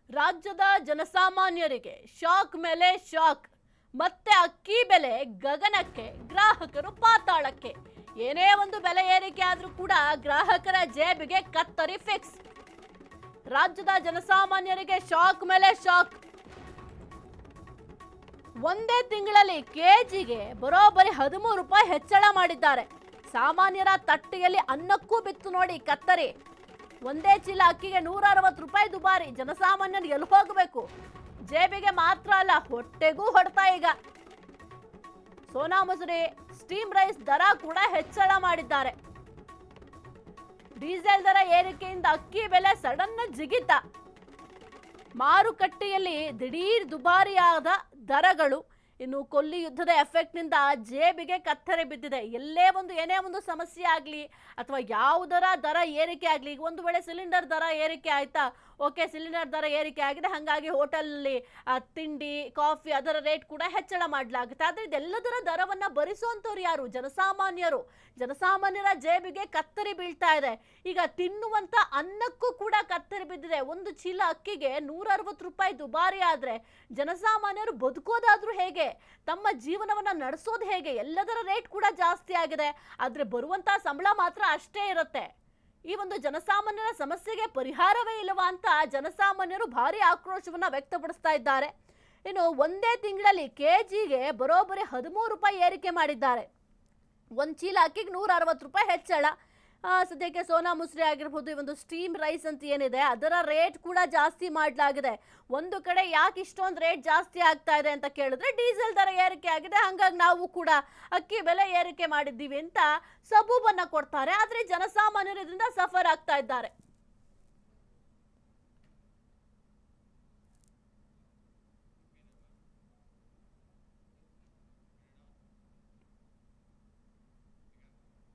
ರಾಜ್ಯದ ಜನಸಾಮಾನ್ಯರಿಗೆ ಶಾಕ್ ಮೇಲೆ ಶಾಕ್. ಮತ್ತೆ ಅಕ್ಕಿ ಬೆಲೆ ಗಗನಕ್ಕೆ, ಗ್ರಾಹಕರು ಪಾತಾಳಕ್ಕೆ. ಏನೇ ಒಂದು ಬೆಲೆ ಏರಿಕೆ ಆದ್ರೂ ಕೂಡ ಗ್ರಾಹಕರ ಜೇಬಿಗೆ ಕತ್ತರಿ ಫಿಕ್ಸ್. ರಾಜ್ಯದ ಜನಸಾಮಾನ್ಯರಿಗೆ ಶಾಕ್ ಮೇಲೆ ಶಾಕ್. ಒಂದೇ ತಿಂಗಳಲ್ಲಿ ಕೆಜಿಗೆ ಬರೋಬ್ಬರಿ 13 ರೂಪಾಯಿ ಹೆಚ್ಚಳ ಮಾಡಿದ್ದಾರೆ. ಸಾಮಾನ್ಯರ ತಟ್ಟೆಯಲ್ಲಿ ಅನ್ನಕ್ಕೂ ಬಿತ್ತು ನೋಡಿ ಕತ್ತರಿ. ಒಂದೇ ಚೀಲ ಅಕ್ಕಿಗೆ 160 ರೂಪಾಯಿ ದುಬಾರಿ. ಜನಸಾಮಾನ್ಯರು ಎಲ್ಲಿ ಹೋಗಬೇಕು? ಜೇಬಿಗೆ ಮಾತ್ರ ಅಲ್ಲ, ಹೊಟ್ಟೆಗೂ ಹೊಡ್ತಾ. ಈಗ ಸೋನಾ ಮಸೂರಿ, ಸ್ಟೀಮ್ ರೈಸ್ ದರ ಕೂಡ ಹೆಚ್ಚಳ ಮಾಡಿದ್ದಾರೆ. ಡೀಸೆಲ್ ದರ ಏರಿಕೆಯಿಂದ ಅಕ್ಕಿ ಬೆಲೆ ಸಡನ್ ಜಿಗಿತ. ಮಾರುಕಟ್ಟೆಯಲ್ಲಿ ದಿಢೀರ್ ದುಬಾರಿಯಾದ ದರಗಳು. ಇನ್ನು ಕೊಲ್ಲಿ ಯುದ್ಧದ ಎಫೆಕ್ಟ್ನಿಂದ ಜೇಬಿಗೆ ಕತ್ತರಿ ಬಿದ್ದಿದೆ. ಏನೇ ಒಂದು ಸಮಸ್ಯೆ ಆಗಲಿ ಅಥವಾ ಯಾವುದರ ದರ ಏರಿಕೆ ಆಗಲಿ, ಈಗ ಒಂದು ವೇಳೆ ಸಿಲಿಂಡರ್ ದರ ಏರಿಕೆ ಆಯ್ತಾ, ಓಕೆ, ಸಿಲಿಂಡರ್ ದರ ಏರಿಕೆ ಆಗಿದೆ, ಹಾಗಾಗಿ ಹೋಟೆಲ್ನಲ್ಲಿ ತಿಂಡಿ ಕಾಫಿ ಅದರ ರೇಟ್ ಕೂಡ ಹೆಚ್ಚಳ ಮಾಡಲಾಗುತ್ತೆ. ಆದರೆ ಇದೆಲ್ಲದರ ದರವನ್ನು ಭರಿಸುವಂಥವ್ರು ಯಾರು? ಜನಸಾಮಾನ್ಯರು. ಜನಸಾಮಾನ್ಯರ ಜೇಬಿಗೆ ಕತ್ತರಿ ಬೀಳ್ತಾ ಇದೆ. ಈಗ ತಿನ್ನುವಂಥ ಅನ್ನಕ್ಕೂ ಕೂಡ ಕತ್ತರಿ ಬಿದ್ದಿದೆ. ಒಂದು ಚೀಲ ಅಕ್ಕಿಗೆ 160 ರೂಪಾಯಿ ದುಬಾರಿ ಆದರೆ ಜನಸಾಮಾನ್ಯರು ಬದುಕೋದಾದ್ರೂ ಹೇಗೆ? ತಮ್ಮ ಜೀವನವನ್ನು ನಡೆಸೋದು ಹೇಗೆ? ಎಲ್ಲದರ ರೇಟ್ ಕೂಡ ಜಾಸ್ತಿ ಆಗಿದೆ. ಆದರೆ ಬರುವಂಥ ಸಂಬಳ ಮಾತ್ರ ಅಷ್ಟೇ ಇರುತ್ತೆ. ಈ ಒಂದು ಜನಸಾಮಾನ್ಯರ ಸಮಸ್ಯೆಗೆ ಪರಿಹಾರವೇ ಇಲ್ಲವಾ ಅಂತ ಜನಸಾಮಾನ್ಯರು ಭಾರಿ ಆಕ್ರೋಶವನ್ನ ವ್ಯಕ್ತಪಡಿಸ್ತಾ ಇದ್ದಾರೆ. ಇನ್ನು ಒಂದೇ ತಿಂಗಳಲ್ಲಿ ಕೆಜಿಗೆ ಬರೋಬ್ಬರಿ 13 ರೂಪಾಯಿ ಏರಿಕೆ ಮಾಡಿದ್ದಾರೆ. ಒಂದು ಚೀಲ ಅಕ್ಕಿಗೆ 160 ರೂಪಾಯಿ ಹೆಚ್ಚಳ. ಸದ್ಯಕ್ಕೆ ಸೋನಾ ಮಸೂರಿ ಆಗಿರ್ಬೋದು, ಈ ಒಂದು ಸ್ಟೀಮ್ ರೈಸ್ ಅಂತ ಏನಿದೆ ಅದರ ರೇಟ್ ಕೂಡ ಜಾಸ್ತಿ ಮಾಡಲಾಗಿದೆ. ಒಂದು ಕಡೆ ಯಾಕೆ ಇಷ್ಟೊಂದು ರೇಟ್ ಜಾಸ್ತಿ ಆಗ್ತಾ ಇದೆ ಅಂತ ಕೇಳಿದ್ರೆ, ಡೀಸೆಲ್ ದರ ಏರಿಕೆ ಆಗಿದೆ, ಹಾಗಾಗಿ ನಾವು ಕೂಡ ಅಕ್ಕಿ ಬೆಲೆ ಏರಿಕೆ ಮಾಡಿದ್ದೀವಿ ಅಂತ ಸಬೂಬನ್ನ ಕೊಡ್ತಾರೆ. ಆದರೆ ಜನಸಾಮಾನ್ಯರು ಇದರಿಂದ ಸಫರ್ ಆಗ್ತಾ ಇದ್ದಾರೆ.